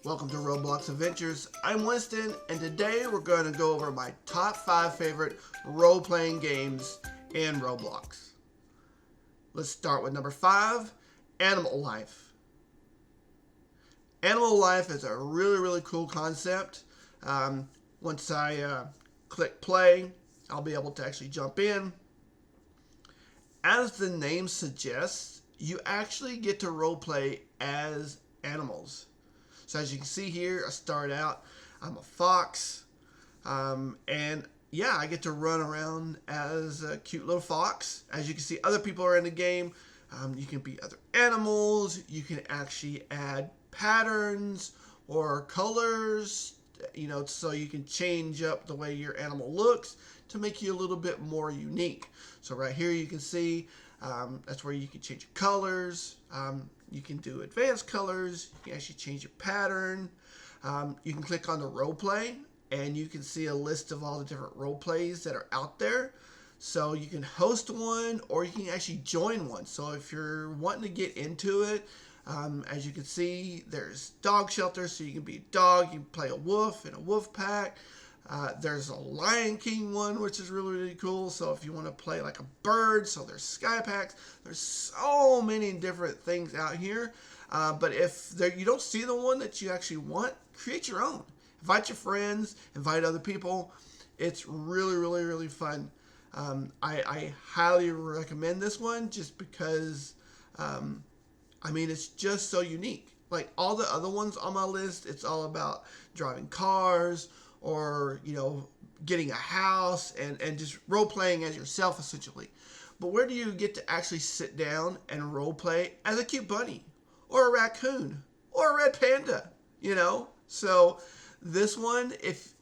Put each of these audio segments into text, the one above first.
Welcome to Roblox Adventures. I'm Winston, and today we're going to go over my top 5 favorite role-playing games in Roblox. Let's start with number 5, Animal Life. Animal Life is a really cool concept. Once I click play, I'll be able to actually jump in. As the name suggests, you actually get to role-play as animals. So as you can see here, I start out, I'm a fox, and yeah, I get to run around as a cute little fox. As you can see, other people are in the game. You can be other animals. You can actually add patterns or colors, so you can change up the way your animal looks to make you a little bit more unique. So right here you can see that's where you can change your colors. You can do advanced colors. You can actually change your pattern. You can click on the role play and you can see a list of all the different role plays that are out there. So you can host one or you can actually join one. So if you're wanting to get into it, as you can see, there's dog shelter, so you can be a dog. You can play a wolf in a wolf pack. There's a Lion King one, which is really cool. So if you want to play like a bird, so there's sky packs. There's so many different things out here. But if you don't see the one that you actually want, create your own. Invite your friends, invite other people. It's really fun. I highly recommend this one just because, it's just so unique. Like all the other ones on my list, it's all about driving cars or, getting a house and just role-playing as yourself, essentially. But where do you get to actually sit down and role-play as a cute bunny or a raccoon or a red panda, So this one, if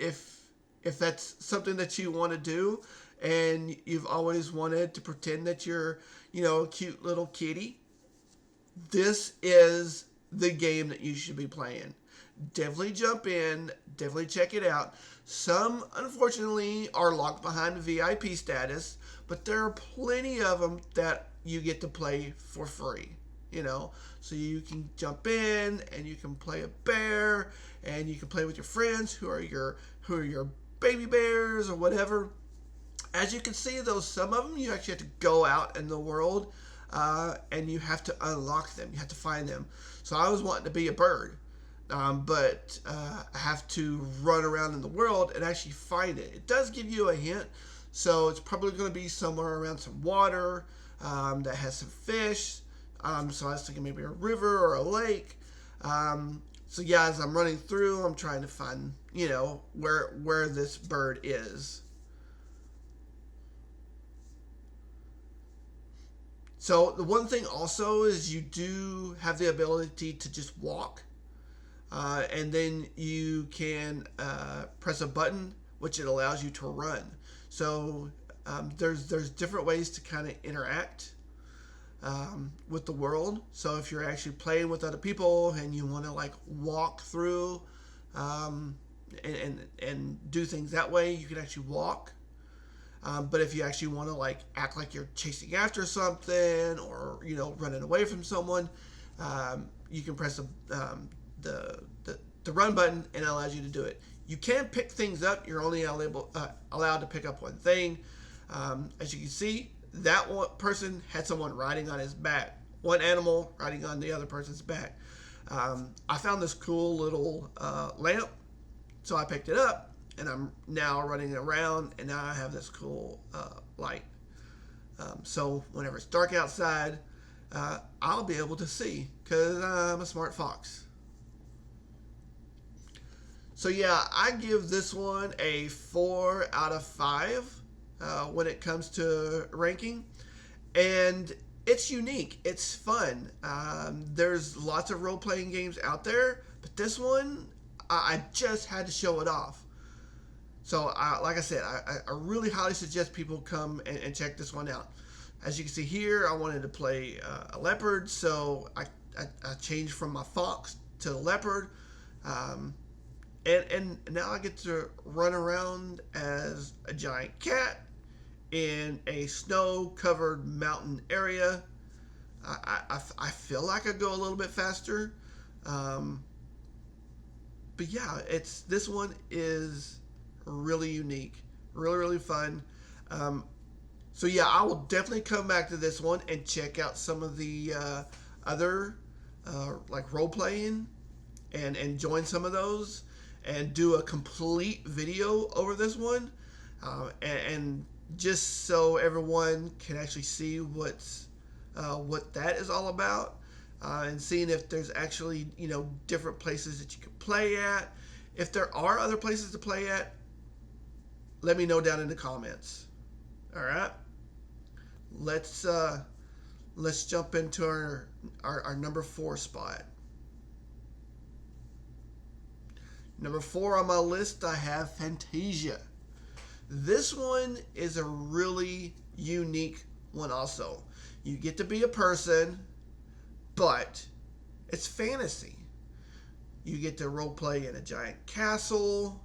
that's something that you want to do and you've always wanted to pretend that you're, a cute little kitty, this is the game that you should be playing. Definitely jump in, definitely check it out. Some, unfortunately, are locked behind the VIP status, but there are plenty of them that you get to play for free, So you can jump in and you can play a bear and you can play with your friends who are your baby bears or whatever. As you can see, though, some of them you actually have to go out in the world and you have to unlock them. You have to find them. So I was wanting to be a bird. But I have to run around in the world and actually find it. It does give you a hint, so it's probably going to be somewhere around some water that has some fish. So I was thinking maybe a river or a lake. So yeah, as I'm running through, I'm trying to find, where this bird is. So the one thing also is you do have the ability to just walk. And then you can press a button, which it allows you to run. So there's different ways to kind of interact with the world. So if you're actually playing with other people and you want to like walk through and do things that way, you can actually walk. But if you actually want to like act like you're chasing after something or running away from someone, you can press the run button and it allows you to do it. You can pick things up. You're only allowed to pick up one thing. As you can see, that one person had someone riding on his back. One animal riding on the other person's back. I found this cool little lamp, so I picked it up and I'm now running around and now I have this cool light. So whenever it's dark outside, I'll be able to see because I'm a smart fox. So yeah, I give this one a 4 out of 5 when it comes to ranking. And it's unique. It's fun. There's lots of role-playing games out there, but this one, I just had to show it off. So like I said, I really highly suggest people come and check this one out. As you can see here, I wanted to play a leopard, so I changed from my fox to the leopard. And now I get to run around as a giant cat in a snow-covered mountain area. I feel like I go a little bit faster. but yeah, this one is really unique, really really fun. Um, so yeah, I will definitely come back to this one and check out some of the other like role playing and join some of those and do a complete video over this one, and just so everyone can actually see what that is all about, and seeing if there's actually different places that you can play at. If there are other places to play at, let me know down in the comments. All right, let's jump into our number 4 spot. Number 4 on my list, I have Fantasia. This one is a really unique one also. You get to be a person, but it's fantasy. You get to role play in a giant castle.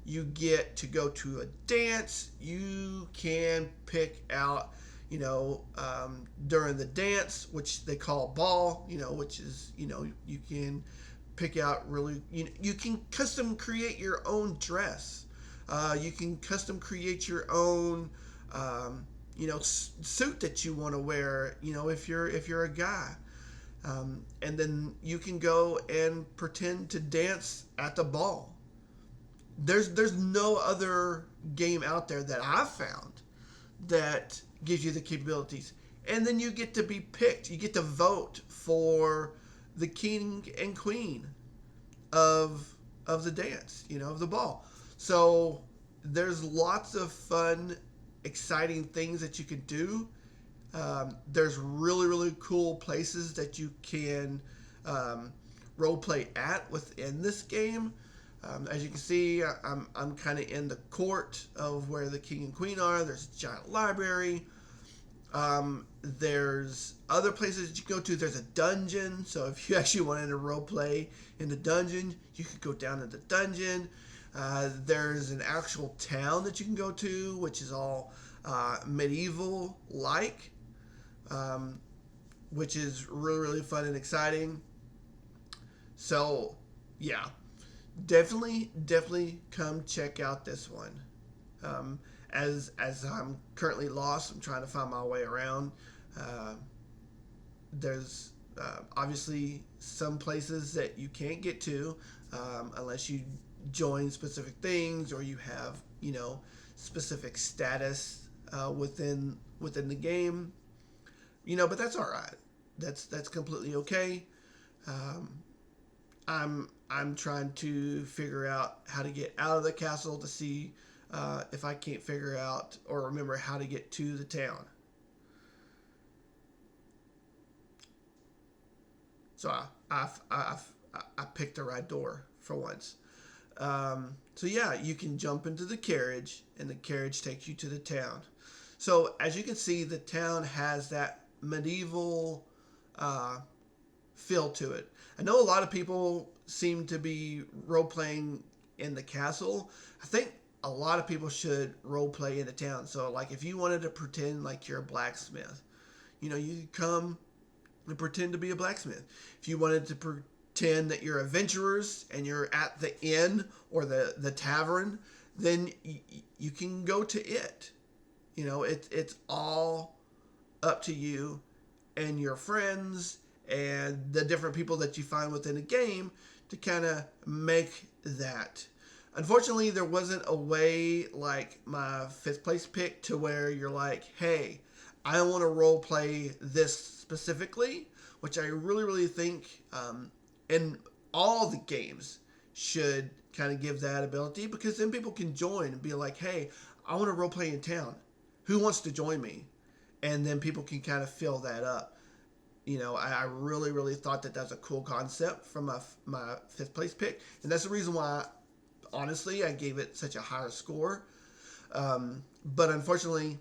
You get to go to a dance. You can pick out, during the dance, which they call ball, which is, you can pick out really, you can custom create your own dress. You can custom create your own, suit that you want to wear, if you're a guy. And then you can go and pretend to dance at the ball. There's no other game out there that I've found that gives you the capabilities. And then you get to be picked. You get to vote for the king and queen of the dance, of the ball. So there's lots of fun, exciting things that you can do. There's really, really cool places that you can role play at within this game. As you can see, I'm kind of in the court of where the king and queen are. There's a giant library. There's other places that you go to. There's a dungeon. So if you actually wanted to role play in the dungeon, you could go down to the dungeon. There's an actual town that you can go to, which is all medieval-like, which is really, really fun and exciting. So, yeah, definitely come check out this one. As I'm currently lost, I'm trying to find my way around. There's obviously some places that you can't get to unless you join specific things or you have specific status within the game. But that's all right. That's completely okay. I'm trying to figure out how to get out of the castle to see if I can't figure out or remember how to get to the town. So I picked the right door for once. So yeah, you can jump into the carriage, and the carriage takes you to the town. So as you can see, the town has that medieval feel to it. I know a lot of people seem to be role-playing in the castle. I think a lot of people should role-play in the town. So like if you wanted to pretend like you're a blacksmith, you could come and pretend to be a blacksmith. If you wanted to pretend that you're adventurers and you're at the inn or the tavern, then you can go to it. It's all up to you and your friends and the different people that you find within a game to kind of make that. Unfortunately, there wasn't a way like my 5th place pick to where you're like, hey, I want to role play this specifically, which I really, really think in all the games should kind of give that ability, because then people can join and be like, hey, I want to role play in town. Who wants to join me? And then people can kind of fill that up. I really, really thought that that's a cool concept from my 5th place pick. And that's the reason why, honestly, I gave it such a higher score. But unfortunately,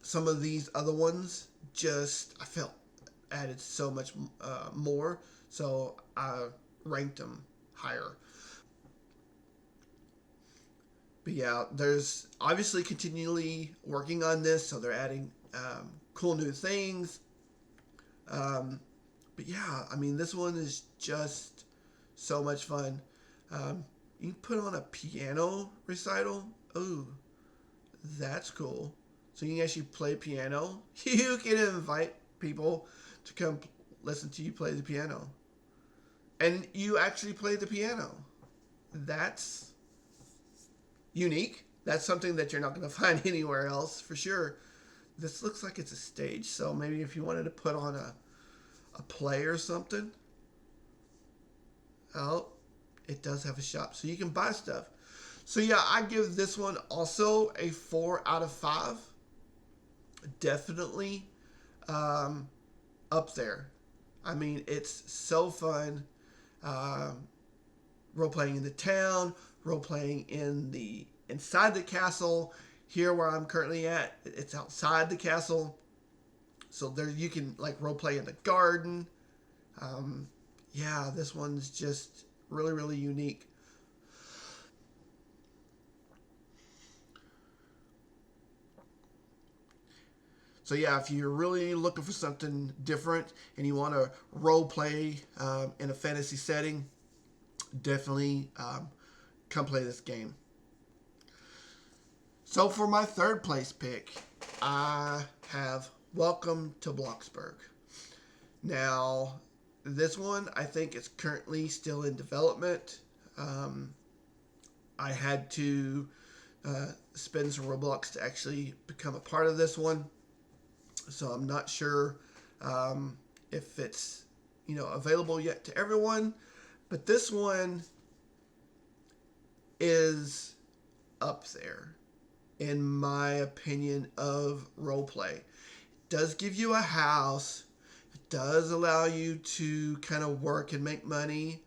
some of these other ones I felt added so much more. So I ranked them higher. But yeah, there's obviously continually working on this. So they're adding cool new things. But yeah, I mean, this one is just so much fun. You can put on a piano recital. Ooh, that's cool. So you can actually play piano. You can invite people to come listen to you play the piano. And you actually play the piano. That's unique. That's something that you're not going to find anywhere else for sure. This looks like it's a stage, so maybe if you wanted to put on a play or something. Oh, it does have a shop, so you can buy stuff. So yeah, I give this one also a 4 out of 5. Definitely up there. I mean, it's so fun. Role playing in the town, role playing inside the castle. Here where I'm currently at, it's outside the castle. So there you can like role play in the garden. Yeah, this one's just really, really unique. So yeah, if you're really looking for something different and you want to role play in a fantasy setting, definitely come play this game. So for my third place pick, I have Welcome to Bloxburg. Now, this one I think is currently still in development. I had to spend some Roblox to actually become a part of this one. So I'm not sure if it's available yet to everyone, but this one is up there in my opinion of roleplay. It does give you a house. It does allow you to kind of work and make money,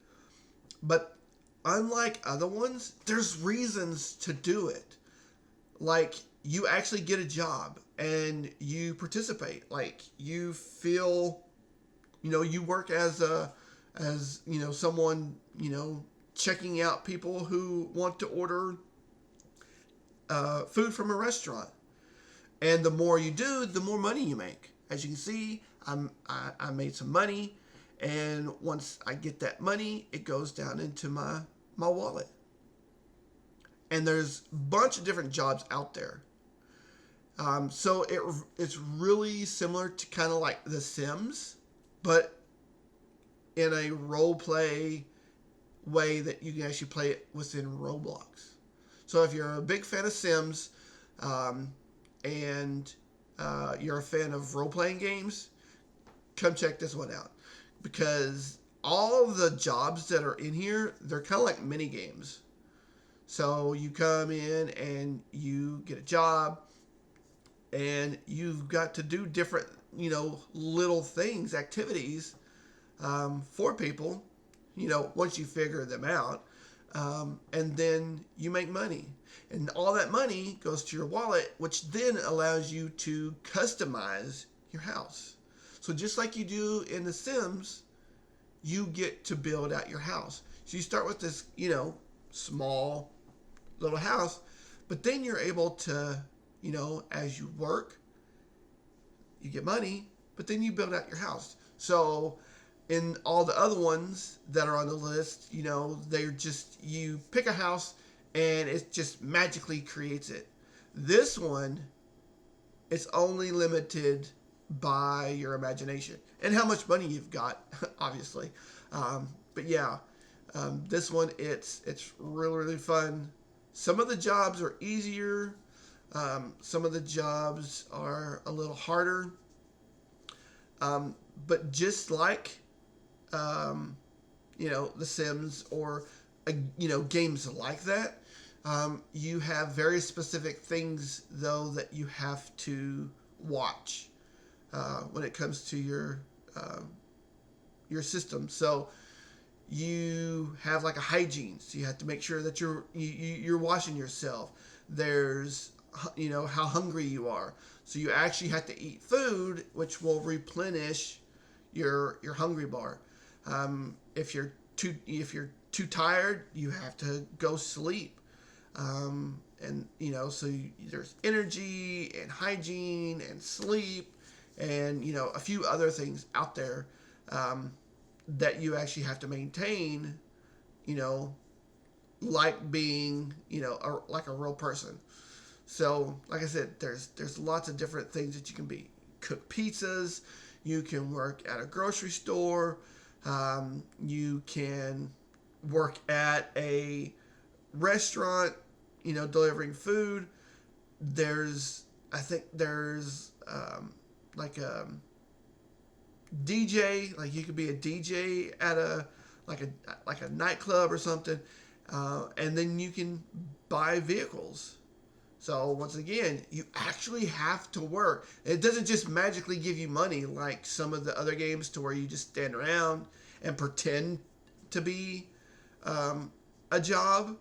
but unlike other ones, there's reasons to do it. Like you actually get a job and you participate. Like you feel, you work as someone, checking out people who want to order food from a restaurant. And the more you do, the more money you make. As you can see, I made some money, and once I get that money, it goes down into my wallet. And there's a bunch of different jobs out there. So it's really similar to kind of like The Sims, but in a role play way that you can actually play it within Roblox. So if you're a big fan of Sims and you're a fan of role playing games, come check this one out, because all the jobs that are in here, they're kind of like mini games. So you come in and you get a job, and you've got to do different, little things, activities for people, once you figure them out. And then you make money. And all that money goes to your wallet, which then allows you to customize your house. So just like you do in The Sims, you get to build out your house. So you start with this, small little house, but then you're able to, as you work, you get money, but then you build out your house. So in all the other ones that are on the list, they're just, you pick a house and it just magically creates it. This one, it's only limited by your imagination and how much money you've got, obviously. But yeah, this one, it's really, really fun. Some of the jobs are easier. Some of the jobs are a little harder. But just like, The Sims or, games like that, you have very specific things, though, that you have to watch when it comes to your system. So you have like a hygiene, so you have to make sure that you're washing yourself. There's how hungry you are, so you actually have to eat food, which will replenish your hungry bar. If you're too tired, you have to go sleep. So there's energy and hygiene and sleep and a few other things out there that you actually have to maintain, like being, like a real person. So, like I said, there's lots of different things that you can be. Cook pizzas. You can work at a grocery store. You can work at a restaurant, delivering food. I think there's like a DJ. Like you could be a DJ at a nightclub or something, and then you can buy vehicles. So once again, you actually have to work. It doesn't just magically give you money like some of the other games to where you just stand around and pretend to be a job,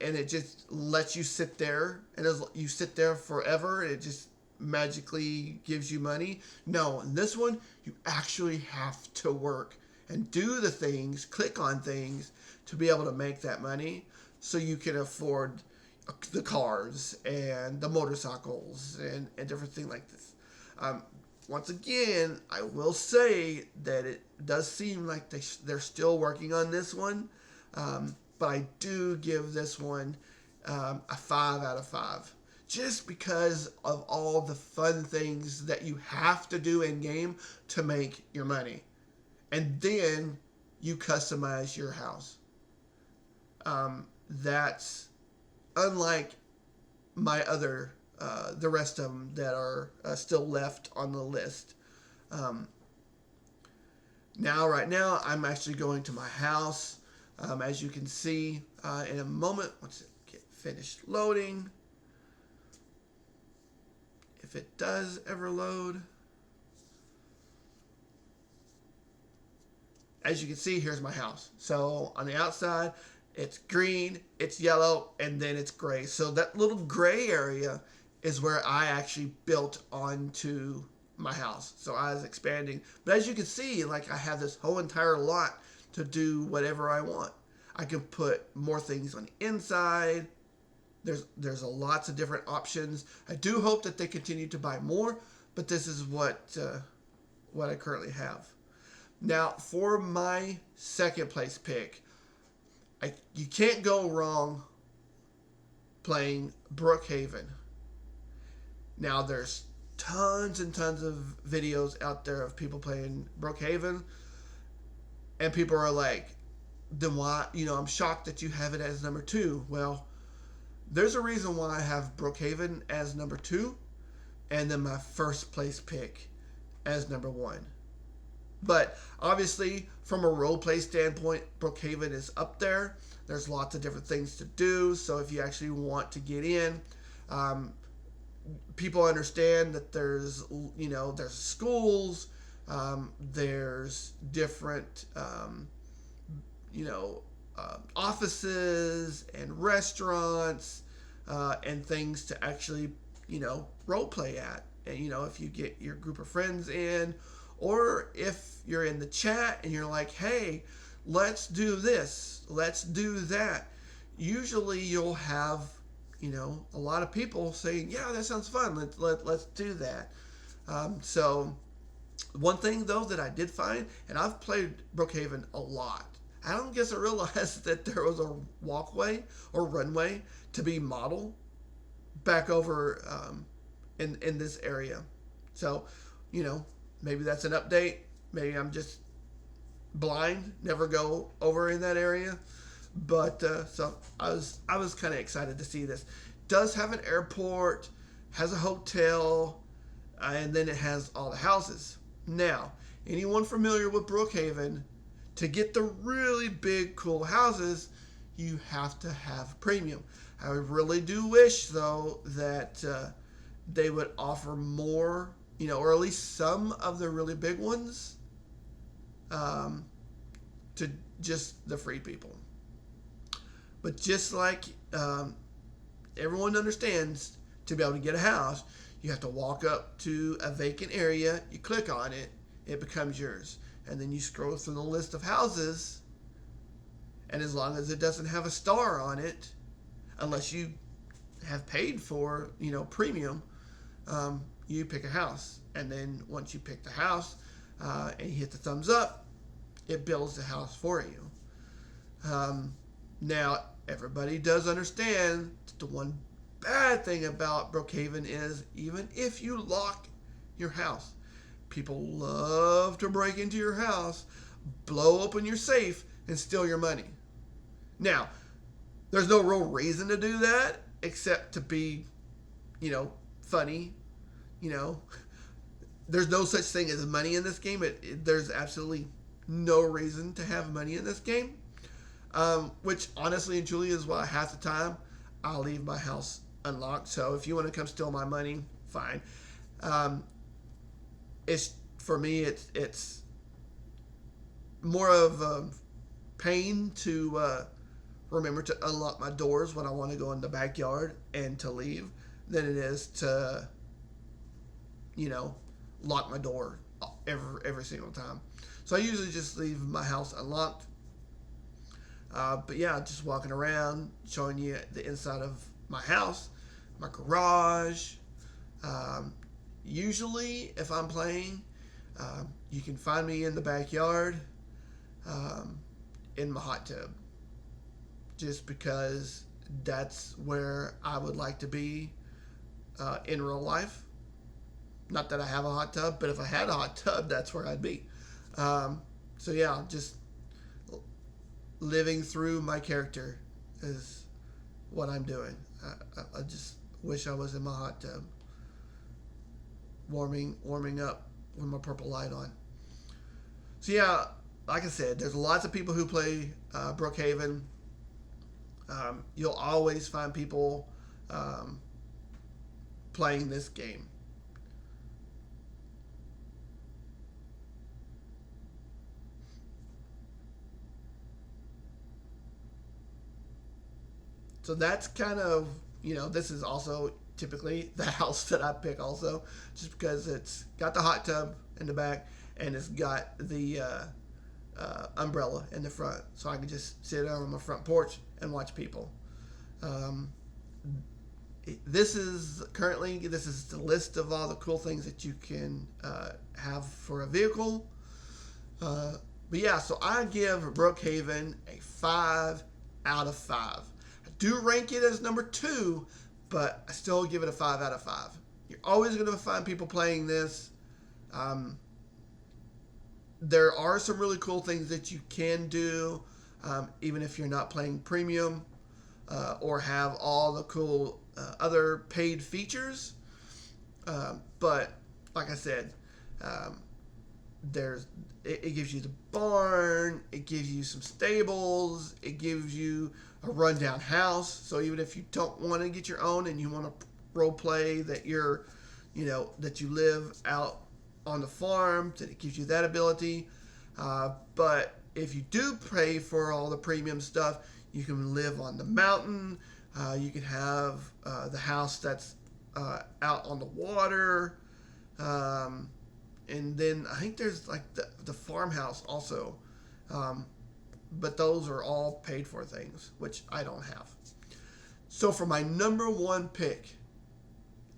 and it just lets you sit there, and you sit there forever, and it just magically gives you money. No, in this one, you actually have to work and do the things, click on things to be able to make that money so you can afford the cars and the motorcycles and different things like this. Once again, I will say that it does seem like they're still working on this one, but I do give this one a 5 out of 5. Just because of all the fun things that you have to do in game to make your money. And then you customize your house. That's unlike my other, the rest of them that are still left on the list. Right now, I'm actually going to my house. As you can see in a moment, once it gets finished loading, if it does ever load. As you can see, here's my house. So on the outside, it's green, it's yellow, and then it's gray. So that little gray area is where I actually built onto my house. So I was expanding. But as you can see, like I have this whole entire lot to do whatever I want. I can put more things on the inside. There's lots of different options. I do hope that they continue to buy more, but this is what I currently have. Now, for my second place pick, you can't go wrong playing Brookhaven. Now, there's tons and tons of videos out there of people playing Brookhaven, and people are like, then why, I'm shocked that you have it as number 2. Well, there's a reason why I have Brookhaven as number 2, and then my first place pick as number 1. But obviously, from a roleplay standpoint, Brookhaven is up there. There's lots of different things to do. So if you actually want to get in, people understand that there's schools, there's different, offices and restaurants and things to actually, role play at. And, if you get your group of friends in, or if you're in the chat and you're like, hey, let's do this, let's do that. Usually you'll have, a lot of people saying, yeah, that sounds fun. Let's do that. So one thing, though, that I did find, and I've played Brookhaven a lot, I don't guess I realized that there was a walkway or runway to be modeled back over in this area. So, maybe that's an update. Maybe I'm just blind, never go over in that area. But so I was kind of excited to see this. Does have an airport, has a hotel, and then it has all the houses. Now, anyone familiar with Brookhaven, to get the really big, cool houses, you have to have premium. I really do wish, though, that they would offer more, or at least some of the really big ones to just the free people. But just like everyone understands, to be able to get a house, you have to walk up to a vacant area, you click on it, it becomes yours. And then you scroll through the list of houses, and as long as it doesn't have a star on it, unless you have paid for, premium, you pick a house. And then once you pick the house and you hit the thumbs up, it builds the house for you. Now, everybody does understand that the one bad thing about Brookhaven is even if you lock your house, people love to break into your house, blow open your safe, and steal your money. Now, there's no real reason to do that except to be, funny. There's no such thing as money in this game. There's absolutely no reason to have money in this game. Which honestly and truly is why half the time I'll leave my house unlocked. So if you want to come steal my money, fine. It's for me. It's more of a pain to remember to unlock my doors when I want to go in the backyard and to leave than it is to, lock my door every single time. So I usually just leave my house unlocked. But yeah, just walking around, showing you the inside of my house, my garage. Usually, if I'm playing, you can find me in the backyard, in my hot tub. Just because that's where I would like to be in real life. Not that I have a hot tub, but if I had a hot tub, that's where I'd be. So yeah, just living through my character is what I'm doing. I just wish I was in my hot tub, warming up with my purple light on. So yeah, like I said, there's lots of people who play Brookhaven. You'll always find people playing this game. So that's kind of, this is also typically the house that I pick also, just because it's got the hot tub in the back and it's got the umbrella in the front. So I can just sit down on my front porch and watch people. This is the list of all the cool things that you can have for a vehicle. But yeah, so I give Brookhaven a 5 out of 5. Do rank it as number 2, but I still give it a 5 out of 5. You're always going to find people playing this. There are some really cool things that you can do, even if you're not playing premium or have all the cool other paid features. But like I said, it gives you the barn, it gives you some stables, it gives you a rundown house. So even if you don't want to get your own and you want to role play that that you live out on the farm, that it gives you that ability. But if you do pay for all the premium stuff, you can live on the mountain. You can have the house that's out on the water. And then I think there's like the farmhouse also. But those are all paid for things, which I don't have. So for my number 1 pick,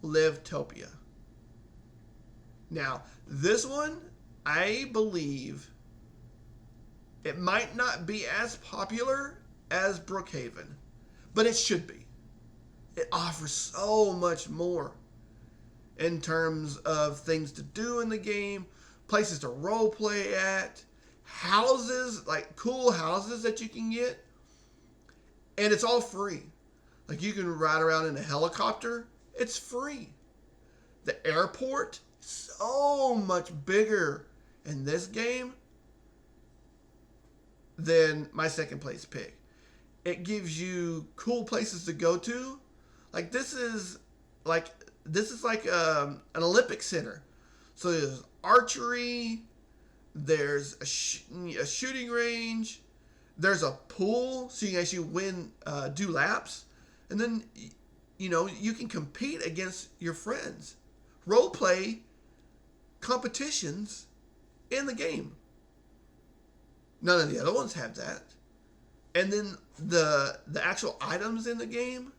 Livetopia. Now, this one, I believe it might not be as popular as Brookhaven, but it should be. It offers so much more in terms of things to do in the game, places to role play at, houses, like cool houses that you can get, and it's all free. Like you can ride around in a helicopter, it's free. The airport, so much bigger in this game than my second place pick. It gives you cool places to go to. Like this is like an Olympic center. So there's archery, there's a shooting range, there's a pool, so you can actually do laps, and then you can compete against your friends, role play competitions in the game. None of the other ones have that. And then the actual items in the game.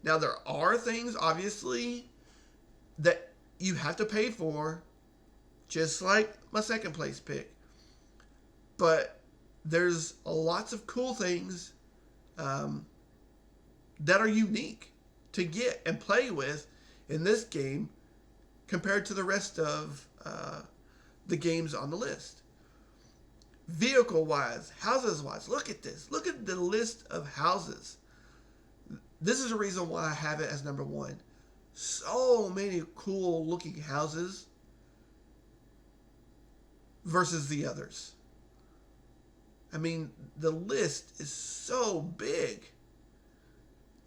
Now there are things obviously that you have to pay for, just like my second place pick. But there's lots of cool things that are unique to get and play with in this game compared to the rest of the games on the list. Vehicle-wise, houses-wise, look at this. Look at the list of houses. This is the reason why I have it as number one. So many cool-looking houses versus the others. I mean, the list is so big.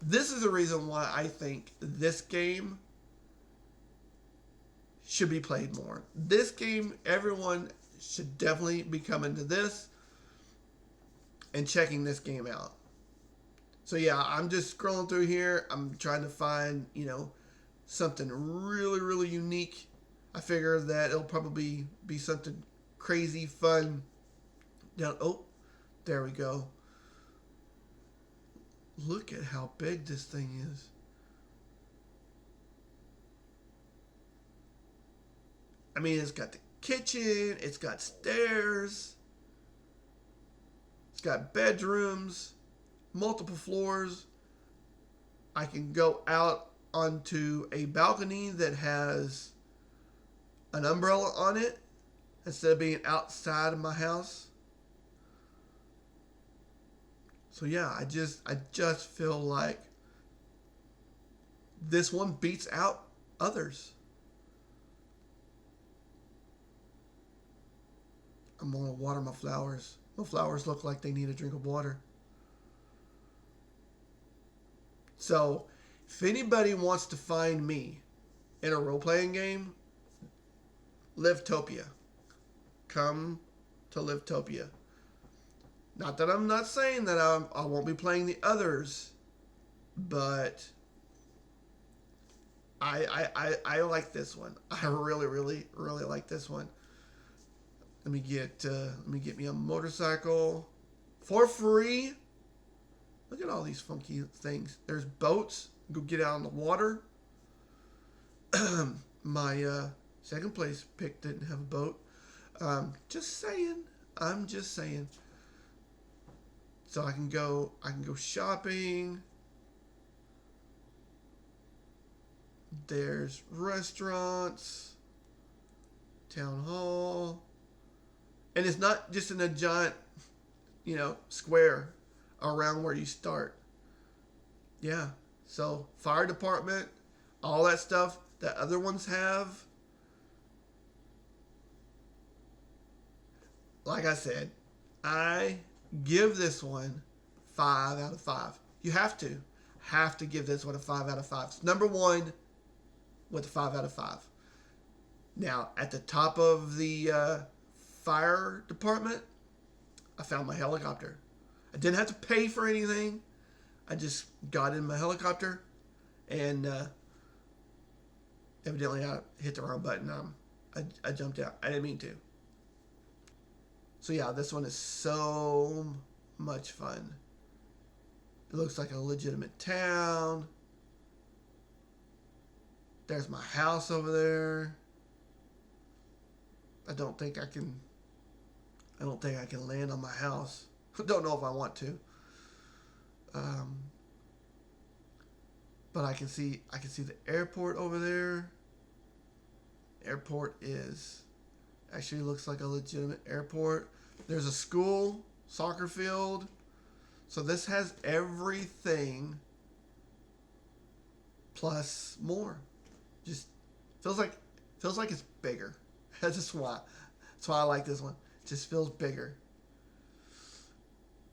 This is the reason why I think this game should be played more. This game, everyone should definitely be coming to this and checking this game out. So yeah, I'm just scrolling through here. I'm trying to find, something really, really unique. I figure that it'll probably be something crazy, fun. Oh, there we go. Look at how big this thing is. I mean, it's got the kitchen, it's got stairs, it's got bedrooms, multiple floors. I can go out onto a balcony that has an umbrella on it instead of being outside of my house. So yeah, I just feel like this one beats out others. I'm going to water my flowers. My flowers look like they need a drink of water. So, if anybody wants to find me in a role-playing game, Livetopia. Come to Livetopia. Not that I'm not saying that I won't be playing the others, but I like this one. I really, really, really like this one. Let me get me a motorcycle for free. Look at all these funky things. There's boats. Go get out on the water. My second place pick didn't have a boat. Just saying. I'm just saying. So I can go shopping. There's restaurants, town hall. And it's not just in a giant, square around where you start. Yeah. So fire department, all that stuff that other ones have. Like I said, I give this one 5 out of 5. You have to give this one a 5 out of 5. It's number one with a 5 out of 5. Now, at the top of the fire department, I found my helicopter. I didn't have to pay for anything. I just got in my helicopter, and evidently I hit the wrong button. I jumped out. I didn't mean to. So yeah, this one is so much fun. It looks like a legitimate town. There's my house over there. I don't think I can land on my house. I don't know if I want to. But I can see the airport over there. Airport actually looks like a legitimate airport. There's a school, soccer field. So this has everything plus more. Just feels like it's bigger. That's why I like this one. It just feels bigger.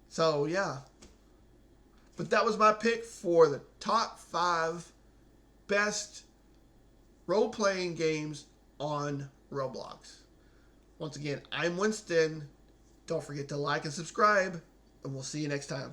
So yeah. But that was my pick for the top 5 best role-playing games on Roblox. Once again, I'm Winston. Don't forget to like and subscribe, and we'll see you next time.